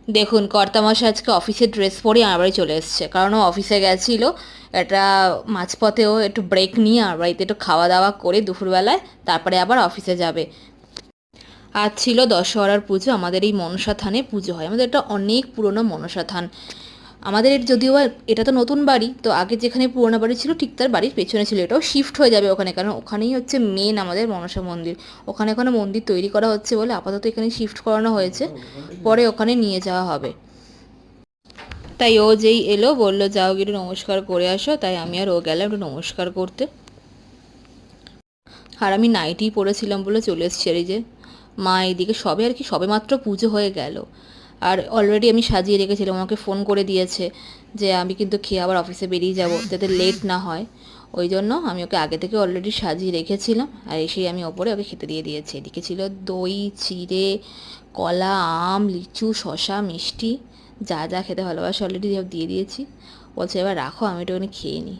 দেখুন কর্তামশাই আজকে অফিসের ড্রেস পরে আমার বাড়ি চলে এসছে, কারণ ও অফিসে গেছিলো। একটা মাঝপথেও একটু ব্রেক নিয়ে আমার বাড়িতে একটু খাওয়া দাওয়া করে দুপুরবেলায় তারপরে আবার অফিসে যাবে। আজ ছিল দশহরার পুজো, আমাদের এই মনসা থানে পুজো হয়, আমাদের এটা অনেক পুরনো মনসা থান। আমাদের যদিও এটা তো নতুন বাড়ি, তো আগে যেখানে পুরোনো বাড়ি ছিল ঠিক তার বাড়ির পেছনে ছিল, এটাও শিফট হয়ে যাবে ওখানে, কারণ ওখানেই হচ্ছে মেন আমাদের মনসা মন্দির। ওখানে এখনো মন্দির তৈরি করা হচ্ছে বলে আপাতত এখানে শিফট করানো হয়েছে, পরে ওখানে নিয়ে যাওয়া হবে। তাই ও যেই এলো বললো যাও গিয়ে একটু নমস্কার করে আসো, তাই আমি আর ও গেলাম একটু নমস্কার করতে। আর আমি নাইটিই পরেছিলাম বলে চলে এসছি। আর এই যে মা এইদিকে সবে আর কি সবে মাত্র পুজো হয়ে গেল, আর অলরেডি আমি সাজিয়ে রেখেছিলাম, আমাকে ফোন করে দিয়েছে যে আমি কিন্তু খেয়ে আবার অফিসে বেরিয়ে যাব, যাতে লেট না হয়। ওই জন্য আমি ওকে আগে থেকে অলরেডি সাজিয়ে রেখেছিলাম, আর এসেই আমি ওপরে ওকে খেতে দিয়ে দিয়েছি। এদিকে ছিল দই, চিড়ে, কলা, আম, লিচু, শশা, মিষ্টি, যা যা খেতে ভালোবাসে অলরেডি দিয়ে দিয়েছি। বলছে এবার রাখো আমি একটুখানি খেয়ে নিই।